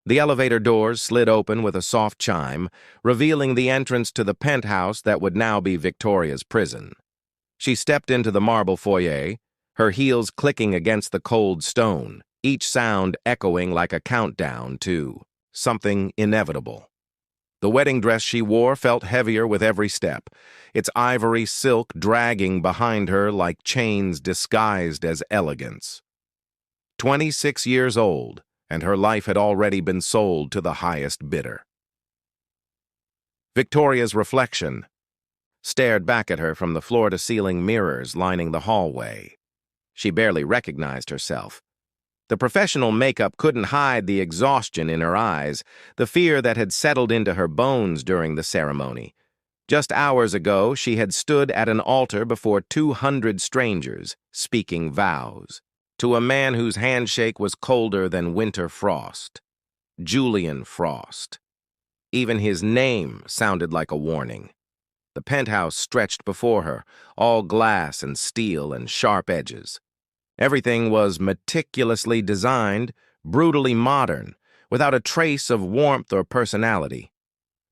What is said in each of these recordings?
The elevator doors slid open with a soft chime, revealing the entrance to the penthouse that would now be Victoria's prison. She stepped into the marble foyer, her heels clicking against the cold stone, each sound echoing like a countdown to something inevitable. The wedding dress she wore felt heavier with every step, its ivory silk dragging behind her like chains disguised as elegance. 26 years old, and her life had already been sold to the highest bidder. Victoria's reflection stared back at her from the floor-to-ceiling mirrors lining the hallway. She barely recognized herself. The professional makeup couldn't hide the exhaustion in her eyes, the fear that had settled into her bones during the ceremony. Just hours ago, she had stood at an altar before 200 strangers, speaking vows, to a man whose handshake was colder than winter frost. Julian Frost. Even his name sounded like a warning. The penthouse stretched before her, all glass and steel and sharp edges. Everything was meticulously designed, brutally modern, without a trace of warmth or personality.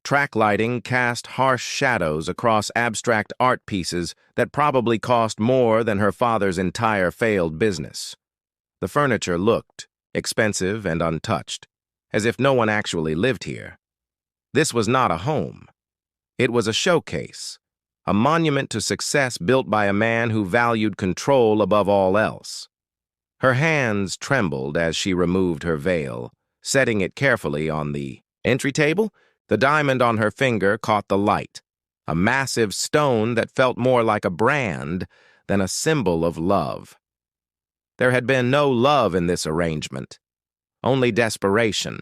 Track lighting cast harsh shadows across abstract art pieces that probably cost more than her father's entire failed business. The furniture looked expensive and untouched, as if no one actually lived here. This was not a home. It was a showcase, a monument to success built by a man who valued control above all else. Her hands trembled as she removed her veil, setting it carefully on the entry table. The diamond on her finger caught the light, a massive stone that felt more like a brand than a symbol of love. There had been no love in this arrangement, only desperation.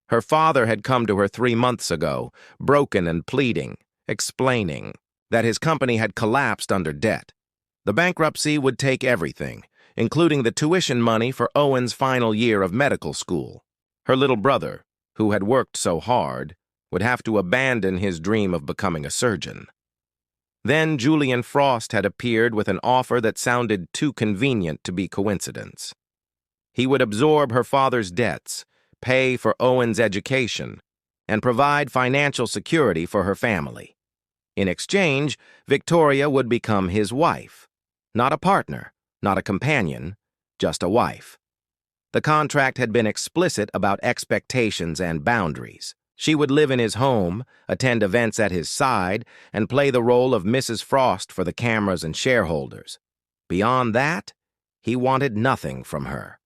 Her father had come to her 3 months ago, broken and pleading, explaining that his company had collapsed under debt. The bankruptcy would take everything, including the tuition money for Owen's final year of medical school. Her little brother, who had worked so hard, would have to abandon his dream of becoming a surgeon. Then Julian Frost had appeared with an offer that sounded too convenient to be coincidence. He would absorb her father's debts, pay for Owen's education, and provide financial security for her family. In exchange, Victoria would become his wife. Not a partner, not a companion, just a wife. The contract had been explicit about expectations and boundaries. She would live in his home, attend events at his side, and play the role of Mrs. Frost for the cameras and shareholders. Beyond that, he wanted nothing from her.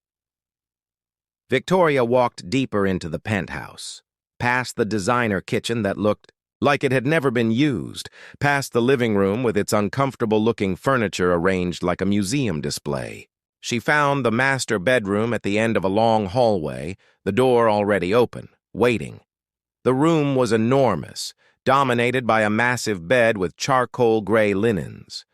Victoria walked deeper into the penthouse, past the designer kitchen that looked like it had never been used, past the living room with its uncomfortable-looking furniture arranged like a museum display. She found the master bedroom at the end of a long hallway, the door already open, waiting. The room was enormous, dominated by a massive bed with charcoal gray linens.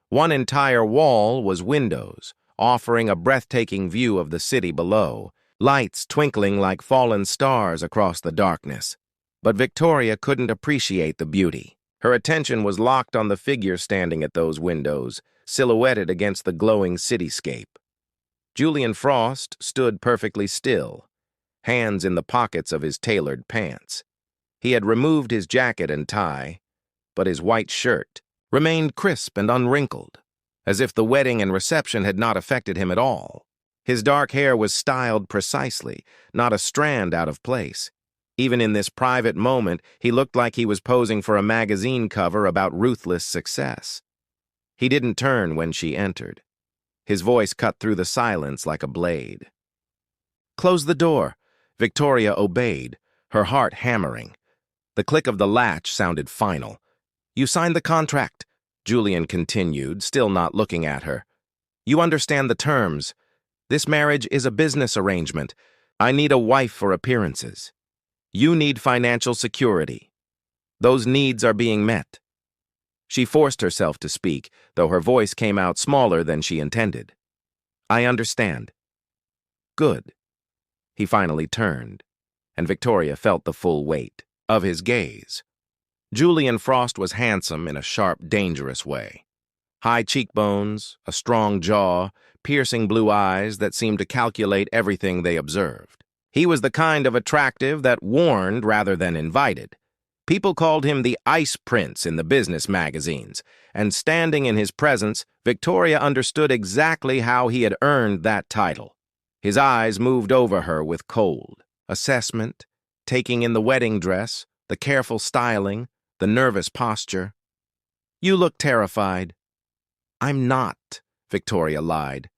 One entire wall was windows, offering a breathtaking view of the city below, lights twinkling like fallen stars across the darkness. But Victoria couldn't appreciate the beauty. Her attention was locked on the figure standing at those windows, silhouetted against the glowing cityscape. Julian Frost stood perfectly still, hands in the pockets of his tailored pants. He had removed his jacket and tie, but his white shirt remained crisp and unwrinkled, as if the wedding and reception had not affected him at all. His dark hair was styled precisely, not a strand out of place. Even in this private moment, he looked like he was posing for a magazine cover about ruthless success. He didn't turn when she entered. His voice cut through the silence like a blade. "Close the door." Victoria obeyed, her heart hammering. The click of the latch sounded final. "You signed the contract," Julian continued, still not looking at her. "You understand the terms. This marriage is a business arrangement. I need a wife for appearances. You need financial security. Those needs are being met." She forced herself to speak, though her voice came out smaller than she intended. "I understand." "Good." He finally turned, and Victoria felt the full weight of his gaze. Julian Frost was handsome in a sharp, dangerous way. High cheekbones, a strong jaw, piercing blue eyes that seemed to calculate everything they observed. He was the kind of attractive that warned rather than invited. People called him the Ice Prince in the business magazines, and standing in his presence, Victoria understood exactly how he had earned that title. His eyes moved over her with cold assessment, taking in the wedding dress, the careful styling, the nervous posture. "You look terrified." "I'm not," Victoria lied.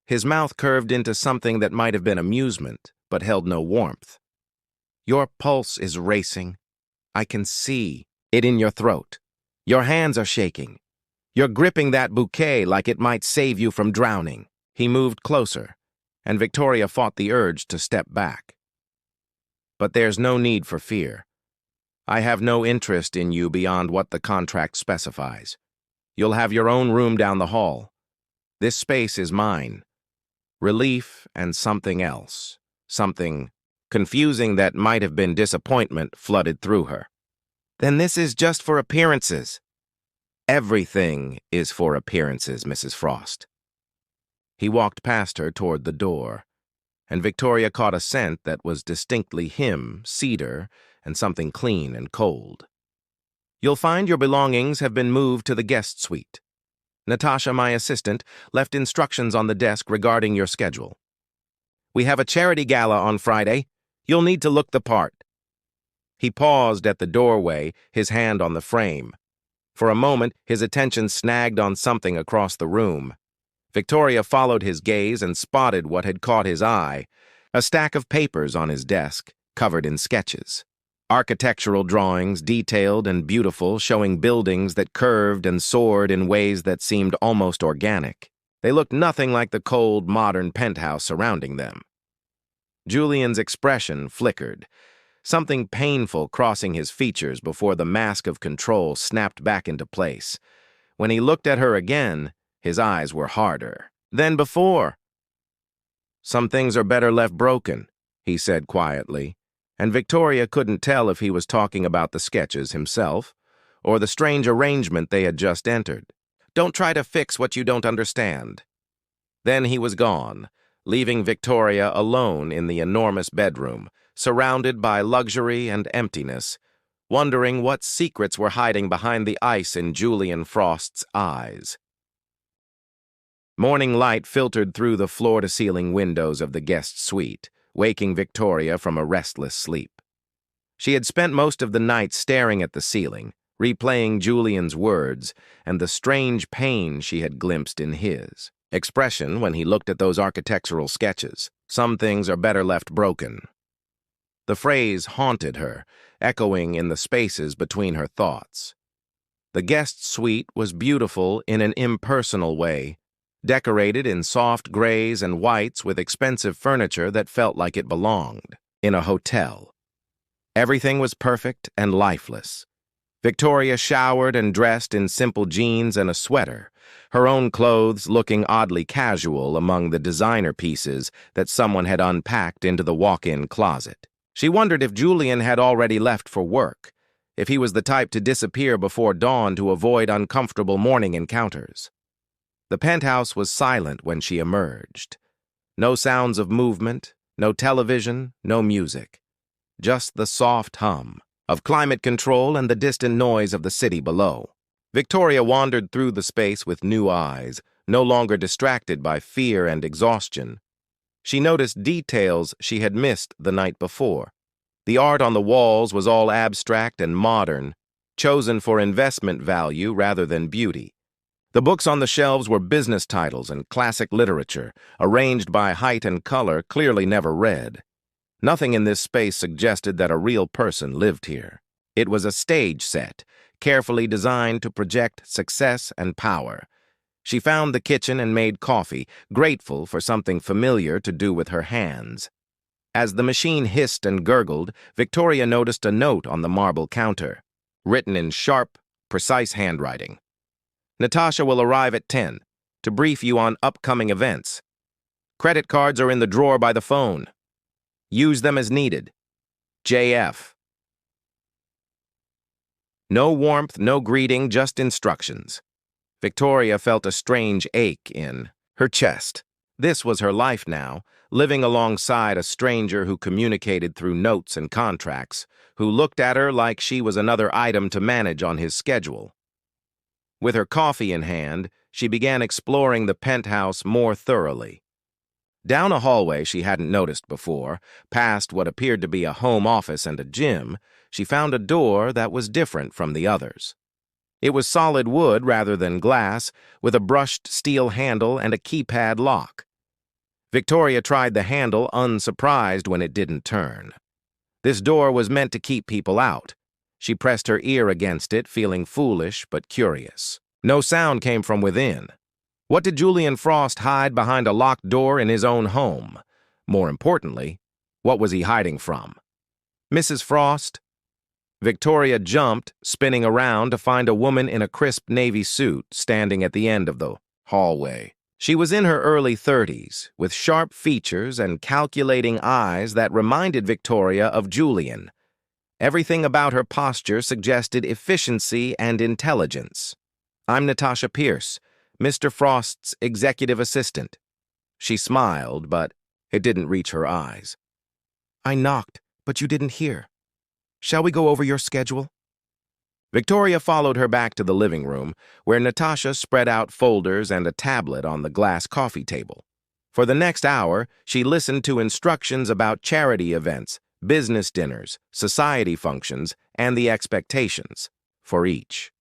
His mouth curved into something that might have been amusement, but held no warmth. "Your pulse is racing. I can see it in your throat. Your hands are shaking. You're gripping that bouquet like it might save you from drowning." He moved closer, and Victoria fought the urge to step back. "But there's no need for fear. I have no interest in you beyond what the contract specifies. You'll have your own room down the hall. This space is mine." Relief and something else, something confusing that might have been disappointment, flooded through her. "Then this is just for appearances." "Everything is for appearances, Mrs. Frost." He walked past her toward the door, and Victoria caught a scent that was distinctly him, cedar, and something clean and cold. "You'll find your belongings have been moved to the guest suite. Natasha, my assistant, left instructions on the desk regarding your schedule. We have a charity gala on Friday. You'll need to look the part." He paused at the doorway, his hand on the frame. For a moment, his attention snagged on something across the room. Victoria followed his gaze and spotted what had caught his eye: a stack of papers on his desk, covered in sketches. Architectural drawings, detailed and beautiful, showing buildings that curved and soared in ways that seemed almost organic. They looked nothing like the cold, modern penthouse surrounding them. Julian's expression flickered, something painful crossing his features before the mask of control snapped back into place. When he looked at her again, his eyes were harder than before. "Some things are better left broken," he said quietly, and Victoria couldn't tell if he was talking about the sketches himself or the strange arrangement they had just entered. "Don't try to fix what you don't understand." Then he was gone, leaving Victoria alone in the enormous bedroom, surrounded by luxury and emptiness, wondering what secrets were hiding behind the ice in Julian Frost's eyes. Morning light filtered through the floor-to-ceiling windows of the guest suite, waking Victoria from a restless sleep. She had spent most of the night staring at the ceiling, replaying Julian's words and the strange pain she had glimpsed in his expression when he looked at those architectural sketches. "Some things are better left broken." The phrase haunted her, echoing in the spaces between her thoughts. The guest suite was beautiful in an impersonal way, decorated in soft grays and whites with expensive furniture that felt like it belonged in a hotel. Everything was perfect and lifeless. Victoria showered and dressed in simple jeans and a sweater, her own clothes looking oddly casual among the designer pieces that someone had unpacked into the walk-in closet. She wondered if Julian had already left for work, if he was the type to disappear before dawn to avoid uncomfortable morning encounters. The penthouse was silent when she emerged. No sounds of movement, no television, no music. Just the soft hum of climate control and the distant noise of the city below. Victoria wandered through the space with new eyes, no longer distracted by fear and exhaustion. She noticed details she had missed the night before. The art on the walls was all abstract and modern, chosen for investment value rather than beauty. The books on the shelves were business titles and classic literature, arranged by height and color clearly never read. Nothing in this space suggested that a real person lived here. It was a stage set, carefully designed to project success and power. She found the kitchen and made coffee, grateful for something familiar to do with her hands. As the machine hissed and gurgled, Victoria noticed a note on the marble counter, written in sharp, precise handwriting. "Natasha will arrive at 10 to brief you on upcoming events. Credit cards are in the drawer by the phone. Use them as needed. JF." No warmth, no greeting, just instructions. Victoria felt a strange ache in her chest. This was her life now, living alongside a stranger who communicated through notes and contracts, who looked at her like she was another item to manage on his schedule. With her coffee in hand, she began exploring the penthouse more thoroughly. Down a hallway she hadn't noticed before, past what appeared to be a home office and a gym, she found a door that was different from the others. It was solid wood rather than glass, with a brushed steel handle and a keypad lock. Victoria tried the handle, unsurprised when it didn't turn. This door was meant to keep people out. She pressed her ear against it, feeling foolish but curious. No sound came from within. What did Julian Frost hide behind a locked door in his own home? More importantly, what was he hiding from? Mrs. Frost? Victoria jumped, spinning around to find a woman in a crisp navy suit standing at the end of the hallway. She was in her early 30s, with sharp features and calculating eyes that reminded Victoria of Julian. Everything about her posture suggested efficiency and intelligence. "I'm Natasha Pierce, Mr. Frost's executive assistant." She smiled, but it didn't reach her eyes. "I knocked, but you didn't hear. Shall we go over your schedule?" Victoria followed her back to the living room, where Natasha spread out folders and a tablet on the glass coffee table. For the next hour, she listened to instructions about charity events, business dinners, society functions, and the expectations for each.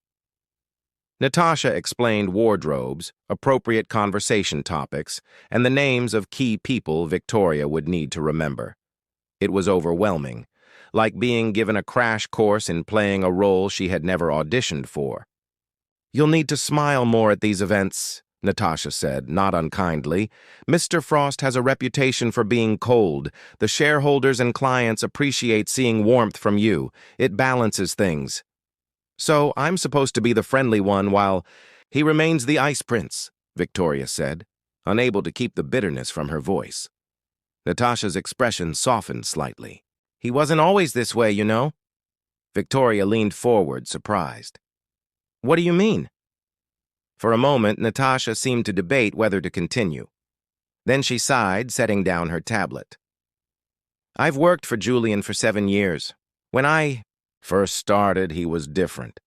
Natasha explained wardrobes, appropriate conversation topics, and the names of key people Victoria would need to remember. It was overwhelming, like being given a crash course in playing a role she had never auditioned for. "You'll need to smile more at these events," Natasha said, not unkindly. "Mr. Frost has a reputation for being cold. The shareholders and clients appreciate seeing warmth from you. It balances things. So I'm supposed to be the friendly one while he remains the ice prince," Victoria said, unable to keep the bitterness from her voice. Natasha's expression softened slightly. "He wasn't always this way, you know." Victoria leaned forward, surprised. "What do you mean?" For a moment, Natasha seemed to debate whether to continue. Then she sighed, setting down her tablet. "I've worked for Julian for 7 years. When I first started, he was different.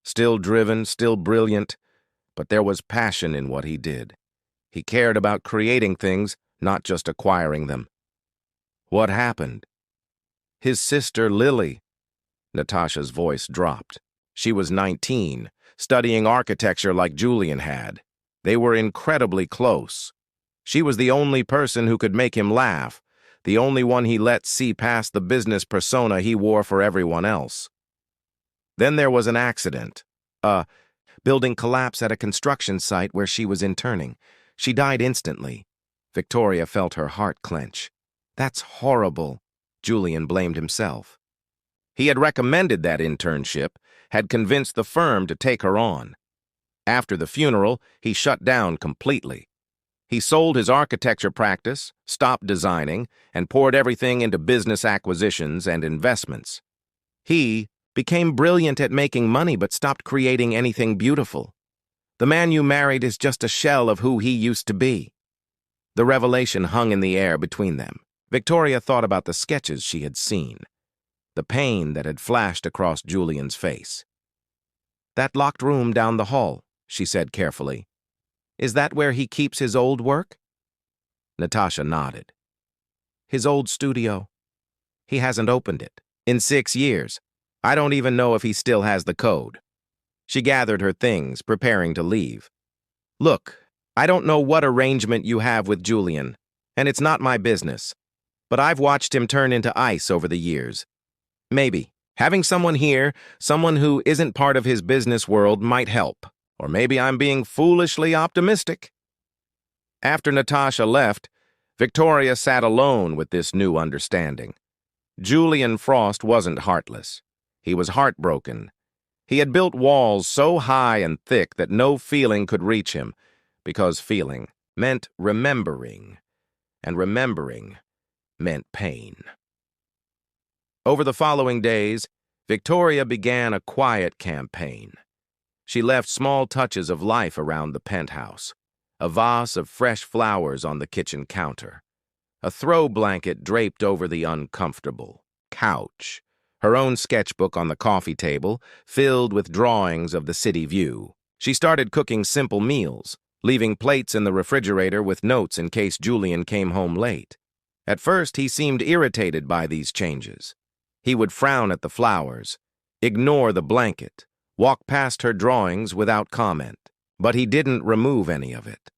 Still driven, still brilliant, but there was passion in what he did. He cared about creating things, not just acquiring them." "What happened?" "His sister, Lily." Natasha's voice dropped. She was 19, studying architecture like Julian had. They were incredibly close. She was the only person who could make him laugh, the only one he let see past the business persona he wore for everyone else. Then there was an accident. A building collapse at a construction site where she was interning. She died instantly. Victoria felt her heart clench. "That's horrible." Julian blamed himself. He had recommended that internship, had convinced the firm to take her on. After the funeral, he shut down completely. He sold his architecture practice, stopped designing, and poured everything into business acquisitions and investments. He became brilliant at making money but stopped creating anything beautiful. The man you married is just a shell of who he used to be. The revelation hung in the air between them. Victoria thought about the sketches she had seen, the pain that had flashed across Julian's face. "That locked room down the hall," she said carefully. "Is that where he keeps his old work?" Natasha nodded. "His old studio. He hasn't opened it in 6 years. I don't even know if he still has the code." She gathered her things, preparing to leave. "Look, I don't know what arrangement you have with Julian, and it's not my business. But I've watched him turn into ice over the years. Maybe having someone here, someone who isn't part of his business world, might help. Or maybe I'm being foolishly optimistic." After Natasha left, Victoria sat alone with this new understanding. Julian Frost wasn't heartless. He was heartbroken. He had built walls so high and thick that no feeling could reach him, because feeling meant remembering, and remembering meant pain. Over the following days, Victoria began a quiet campaign. She left small touches of life around the penthouse. a vase of fresh flowers on the kitchen counter, a throw blanket draped over the uncomfortable couch, her own sketchbook on the coffee table, filled with drawings of the city view. She started cooking simple meals, leaving plates in the refrigerator with notes in case Julian came home late. At first, he seemed irritated by these changes. He would frown at the flowers, ignore the blanket, walk past her drawings without comment. But he didn't remove any of it.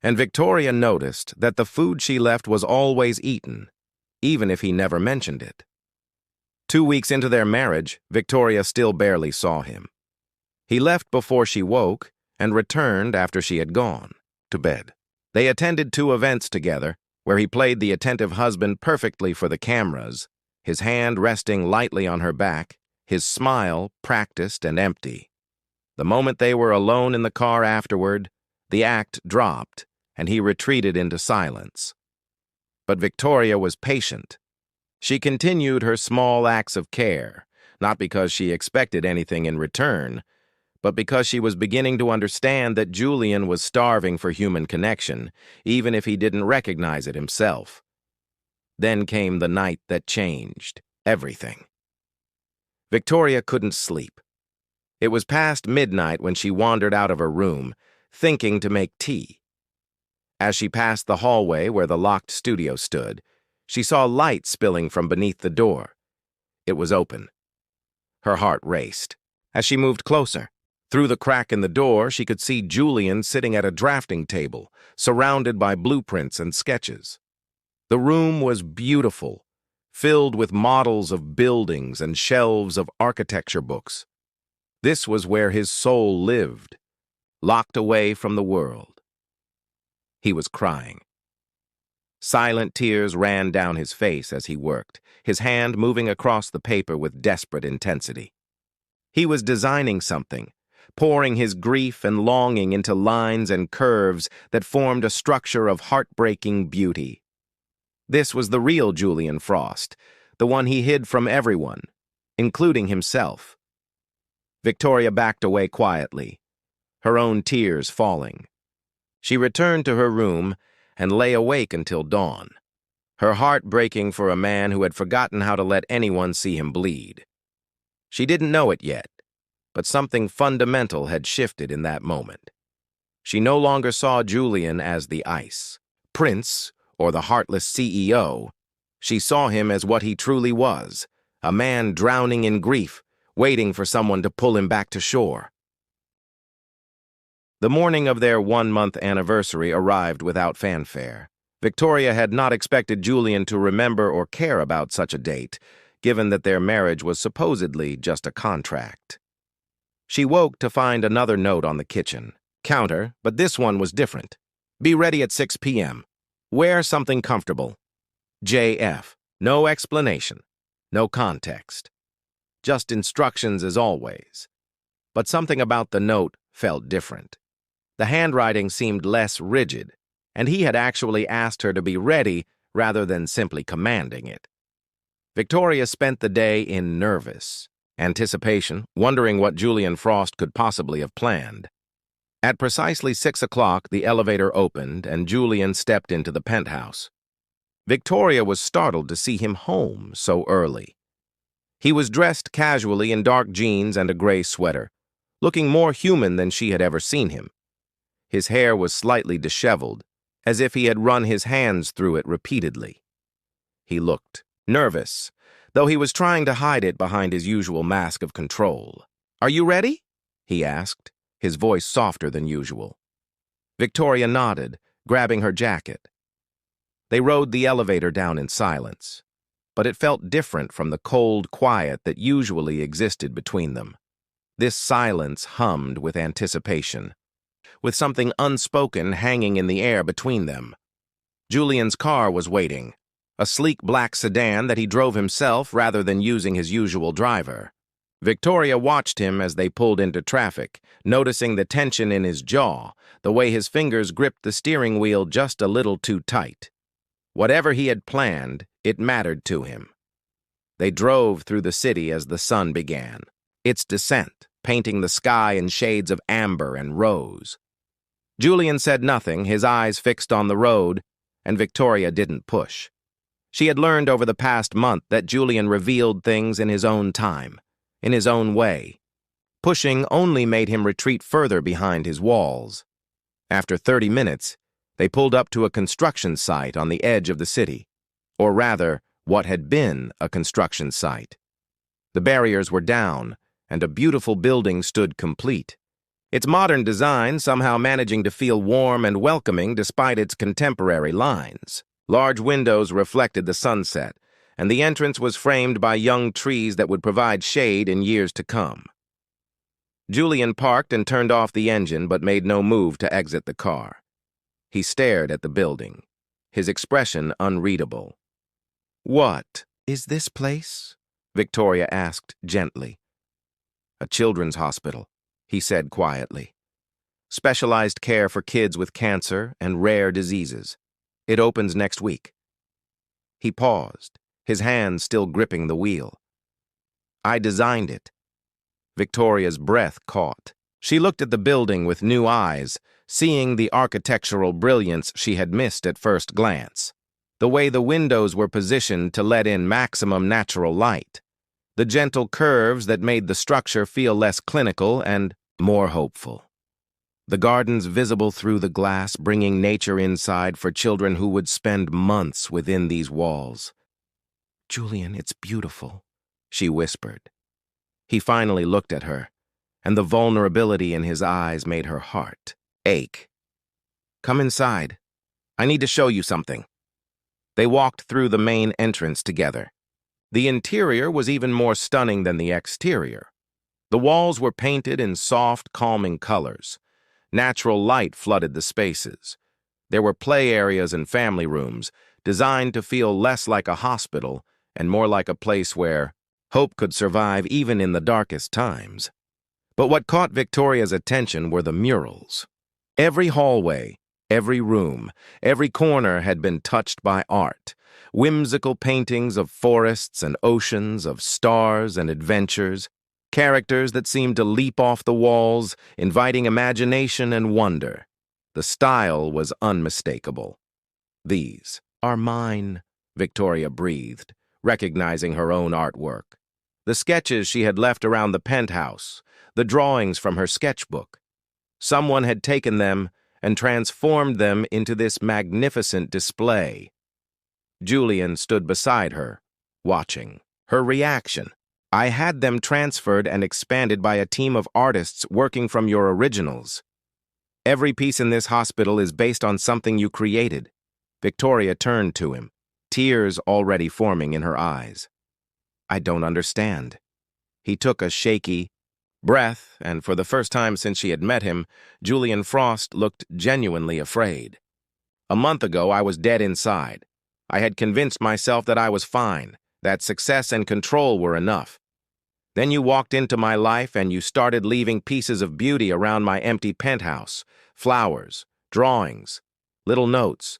And Victoria noticed that the food she left was always eaten, even if he never mentioned it. 2 weeks into their marriage, Victoria still barely saw him. He left before she woke and returned after she had gone to bed. They attended 2 events together, where he played the attentive husband perfectly for the cameras, his hand resting lightly on her back, his smile practiced and empty. The moment they were alone in the car afterward, the act dropped, and he retreated into silence. But Victoria was patient. She continued her small acts of care, not because she expected anything in return, but because she was beginning to understand that Julian was starving for human connection, even if he didn't recognize it himself. Then came the night that changed everything. Victoria couldn't sleep. It was past midnight when she wandered out of her room, thinking to make tea. As she passed the hallway where the locked studio stood, she saw light spilling from beneath the door. It was open. Her heart raced. As she moved closer, through the crack in the door, she could see Julian sitting at a drafting table, surrounded by blueprints and sketches. The room was beautiful, filled with models of buildings and shelves of architecture books. This was where his soul lived, locked away from the world. He was crying. Silent tears ran down his face as he worked, his hand moving across the paper with desperate intensity. He was designing something, pouring his grief and longing into lines and curves that formed a structure of heartbreaking beauty. This was the real Julian Frost, the one he hid from everyone, including himself. Victoria backed away quietly, her own tears falling. She returned to her room and lay awake until dawn, her heart breaking for a man who had forgotten how to let anyone see him bleed. She didn't know it yet, but something fundamental had shifted in that moment. She no longer saw Julian as the ice prince or the heartless CEO. She saw him as what he truly was, a man drowning in grief, waiting for someone to pull him back to shore. The morning of their 1-month anniversary arrived without fanfare. Victoria had not expected Julian to remember or care about such a date, given that their marriage was supposedly just a contract. She woke to find another note on the kitchen counter, but this one was different. Be ready at 6 p.m. Wear something comfortable. JF. No explanation. No context. Just instructions as always. But something about the note felt different. The handwriting seemed less rigid, and he had actually asked her to be ready rather than simply commanding it. Victoria spent the day in nervous anticipation, wondering what Julian Frost could possibly have planned. At precisely 6 o'clock, the elevator opened and Julian stepped into the penthouse. Victoria was startled to see him home so early. He was dressed casually in dark jeans and a gray sweater, looking more human than she had ever seen him. His hair was slightly disheveled, as if he had run his hands through it repeatedly. He looked nervous, though he was trying to hide it behind his usual mask of control. "Are you ready?" he asked, his voice softer than usual. Victoria nodded, grabbing her jacket. They rode the elevator down in silence, but it felt different from the cold quiet that usually existed between them. This silence hummed with anticipation, with something unspoken hanging in the air between them. Julian's car was waiting, a sleek black sedan that he drove himself rather than using his usual driver. Victoria watched him as they pulled into traffic, noticing the tension in his jaw, the way his fingers gripped the steering wheel just a little too tight. Whatever he had planned, it mattered to him. They drove through the city as the sun began, its descent painting the sky in shades of amber and rose. Julian said nothing, his eyes fixed on the road, and Victoria didn't push. She had learned over the past month that Julian revealed things in his own time, in his own way. Pushing only made him retreat further behind his walls. After 30 minutes, they pulled up to a construction site on the edge of the city, or rather, what had been a construction site. The barriers were down, and a beautiful building stood complete. Its modern design somehow managing to feel warm and welcoming despite its contemporary lines. Large windows reflected the sunset, and the entrance was framed by young trees that would provide shade in years to come. Julian parked and turned off the engine but made no move to exit the car. He stared at the building, his expression unreadable. "What is this place?" Victoria asked gently. "A children's hospital," he said quietly. "Specialized care for kids with cancer and rare diseases. It opens next week." He paused, his hand still gripping the wheel. "I designed it." Victoria's breath caught. She looked at the building with new eyes, seeing the architectural brilliance she had missed at first glance. The way the windows were positioned to let in maximum natural light. The gentle curves that made the structure feel less clinical and more hopeful. The gardens visible through the glass, bringing nature inside for children who would spend months within these walls. "Julian, it's beautiful," she whispered. He finally looked at her, and the vulnerability in his eyes made her heart ache. "Come inside. I need to show you something." They walked through the main entrance together. The interior was even more stunning than the exterior. The walls were painted in soft, calming colors. Natural light flooded the spaces. There were play areas and family rooms, designed to feel less like a hospital and more like a place where hope could survive even in the darkest times. But what caught Victoria's attention were the murals. Every hallway, every room, every corner had been touched by art. Whimsical paintings of forests and oceans, of stars and adventures, characters that seemed to leap off the walls, inviting imagination and wonder. The style was unmistakable. "These are mine," Victoria breathed, recognizing her own artwork. The sketches she had left around the penthouse, the drawings from her sketchbook. Someone had taken them and transformed them into this magnificent display. Julian stood beside her, watching. Her reaction. "I had them transferred and expanded by a team of artists working from your originals. Every piece in this hospital is based on something you created." Victoria turned to him, tears already forming in her eyes. "I don't understand." He took a shaky breath, and for the first time since she had met him, Julian Frost looked genuinely afraid. "A month ago, I was dead inside. I had convinced myself that I was fine, that success and control were enough. Then you walked into my life and you started leaving pieces of beauty around my empty penthouse, flowers, drawings, little notes.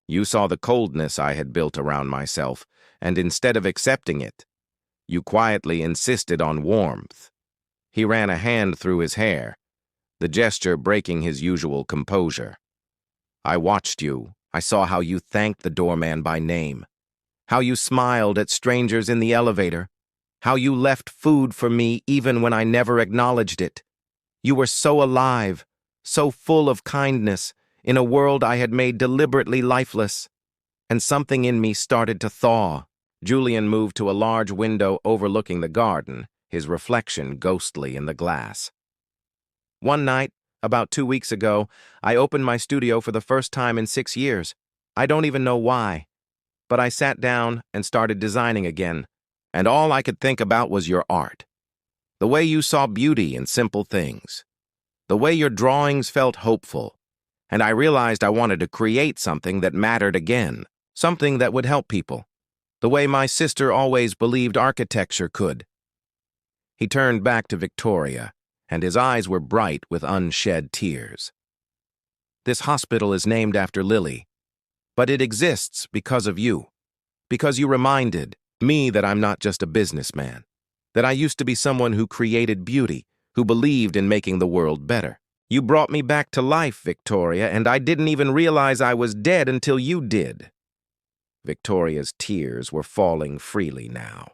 You saw the coldness I had built around myself, and instead of accepting it, you quietly insisted on warmth." He ran a hand through his hair, the gesture breaking his usual composure. "I watched you. I saw how you thanked the doorman by name, how you smiled at strangers in the elevator, how you left food for me even when I never acknowledged it. You were so alive, so full of kindness, in a world I had made deliberately lifeless. And something in me started to thaw." Julian moved to a large window overlooking the garden, his reflection ghostly in the glass. "One night, about 2 weeks ago, I opened my studio for the first time in 6 years. I don't even know why. But I sat down and started designing again, and all I could think about was your art. The way you saw beauty in simple things. The way your drawings felt hopeful. And I realized I wanted to create something that mattered again, something that would help people. The way my sister always believed architecture could." He turned back to Victoria, and his eyes were bright with unshed tears. "This hospital is named after Lily, but it exists because of you. Because you reminded me that I'm not just a businessman, that I used to be someone who created beauty, who believed in making the world better. You brought me back to life, Victoria, and I didn't even realize I was dead until you did." Victoria's tears were falling freely now.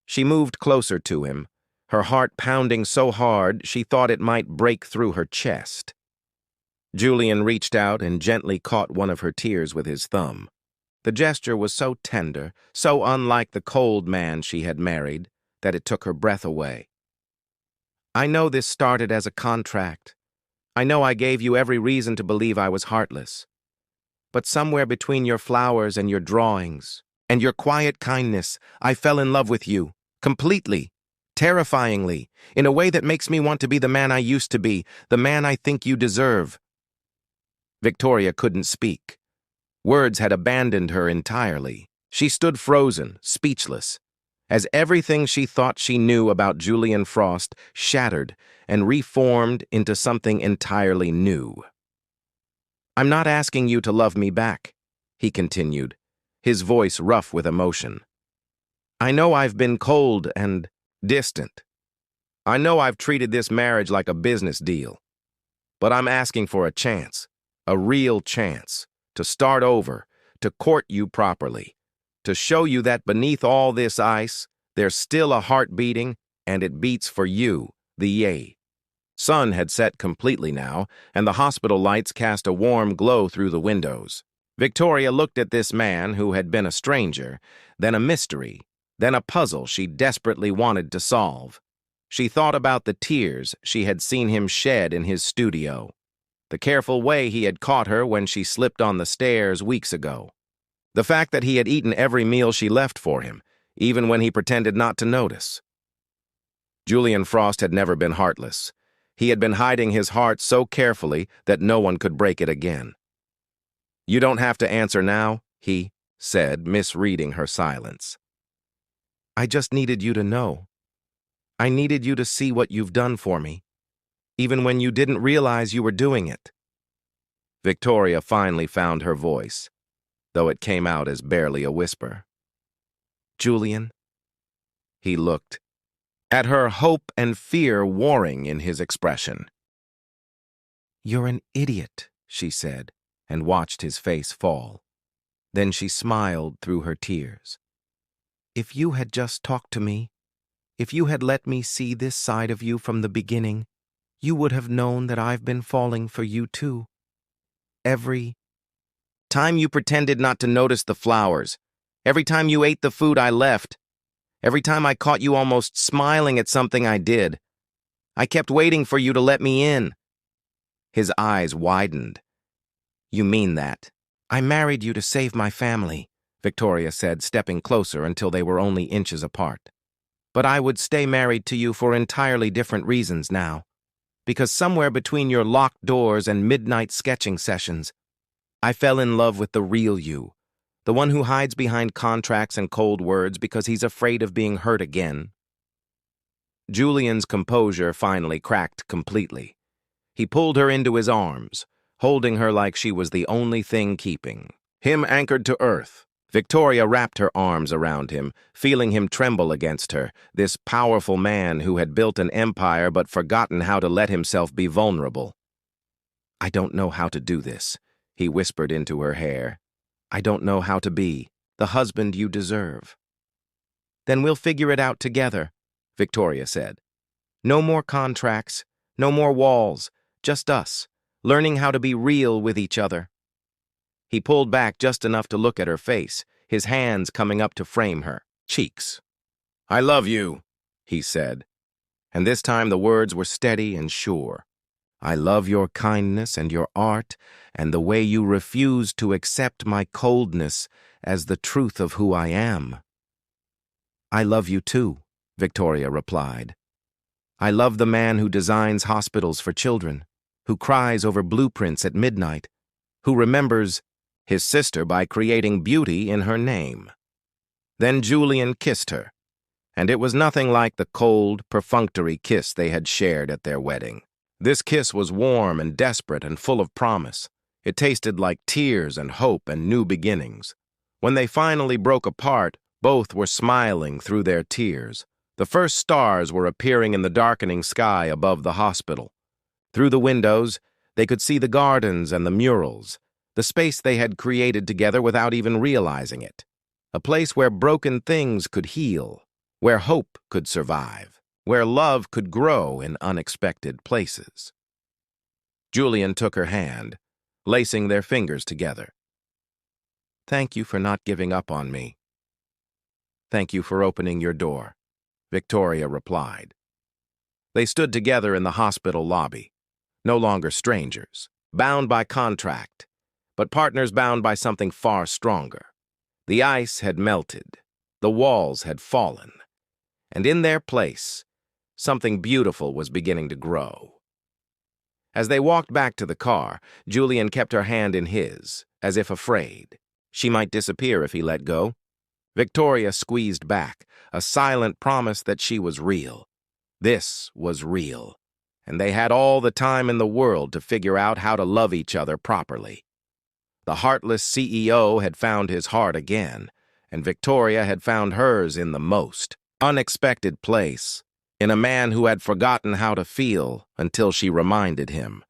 She moved closer to him, her heart pounding so hard she thought it might break through her chest. Julian reached out and gently caught one of her tears with his thumb. The gesture was so tender, so unlike the cold man she had married, that it took her breath away. "I know this started as a contract. I know I gave you every reason to believe I was heartless. But somewhere between your flowers and your drawings, and your quiet kindness, I fell in love with you, completely, terrifyingly, in a way that makes me want to be the man I used to be, the man I think you deserve." Victoria couldn't speak. Words had abandoned her entirely. She stood frozen, speechless, as everything she thought she knew about Julian Frost shattered and reformed into something entirely new. "I'm not asking you to love me back," he continued, his voice rough with emotion. "I know I've been cold and distant. I know I've treated this marriage like a business deal. But I'm asking for a chance, a real chance, to start over, to court you properly, to show you that beneath all this ice, there's still a heart beating, and it beats for you, the Ye." Sun had set completely now, and the hospital lights cast a warm glow through the windows. Victoria looked at this man who had been a stranger, then a mystery, then a puzzle she desperately wanted to solve. She thought about the tears she had seen him shed in his studio, the careful way he had caught her when she slipped on the stairs weeks ago, the fact that he had eaten every meal she left for him, even when he pretended not to notice. Julian Frost had never been heartless. He had been hiding his heart so carefully that no one could break it again. "You don't have to answer now," he said, misreading her silence. "I just needed you to know. I needed you to see what you've done for me, even when you didn't realize you were doing it." Victoria finally found her voice, though it came out as barely a whisper. "Julian?" He looked at her, hope and fear warring in his expression. "You're an idiot," she said, and watched his face fall. Then she smiled through her tears. "If you had just talked to me, if you had let me see this side of you from the beginning, you would have known that I've been falling for you too. Every time you pretended not to notice the flowers, every time you ate the food I left, every time I caught you almost smiling at something I did. I kept waiting for you to let me in." His eyes widened. "You mean that?" "I married you to save my family," Victoria said, stepping closer until they were only inches apart. "But I would stay married to you for entirely different reasons now. Because somewhere between your locked doors and midnight sketching sessions, I fell in love with the real you, the one who hides behind contracts and cold words because he's afraid of being hurt again." Julian's composure finally cracked completely. He pulled her into his arms, holding her like she was the only thing keeping him anchored to earth. Victoria wrapped her arms around him, feeling him tremble against her, this powerful man who had built an empire but forgotten how to let himself be vulnerable. "I don't know how to do this," he whispered into her hair. "I don't know how to be the husband you deserve." "Then we'll figure it out together," Victoria said. "No more contracts, no more walls, just us, learning how to be real with each other." He pulled back just enough to look at her face, his hands coming up to frame her cheeks. "I love you," he said, and this time the words were steady and sure. "I love your kindness and your art and the way you refuse to accept my coldness as the truth of who I am." "I love you too," Victoria replied. "I love the man who designs hospitals for children, who cries over blueprints at midnight, who remembers his sister by creating beauty in her name." Then Julian kissed her, and it was nothing like the cold, perfunctory kiss they had shared at their wedding. This kiss was warm and desperate and full of promise. It tasted like tears and hope and new beginnings. When they finally broke apart, both were smiling through their tears. The first stars were appearing in the darkening sky above the hospital. Through the windows, they could see the gardens and the murals, the space they had created together without even realizing it. A place where broken things could heal, where hope could survive, where love could grow in unexpected places. Julian took her hand, lacing their fingers together. "Thank you for not giving up on me." "Thank you for opening your door," Victoria replied. They stood together in the hospital lobby, no longer strangers, bound by contract, but partners bound by something far stronger. The ice had melted, the walls had fallen, and in their place, something beautiful was beginning to grow. As they walked back to the car, Julian kept her hand in his, as if afraid. She might disappear if he let go. Victoria squeezed back, a silent promise that she was real. This was real, and they had all the time in the world to figure out how to love each other properly. The Heartless CEO had found his heart again, and Victoria had found hers in the most unexpected place, in a man who had forgotten how to feel until she reminded him.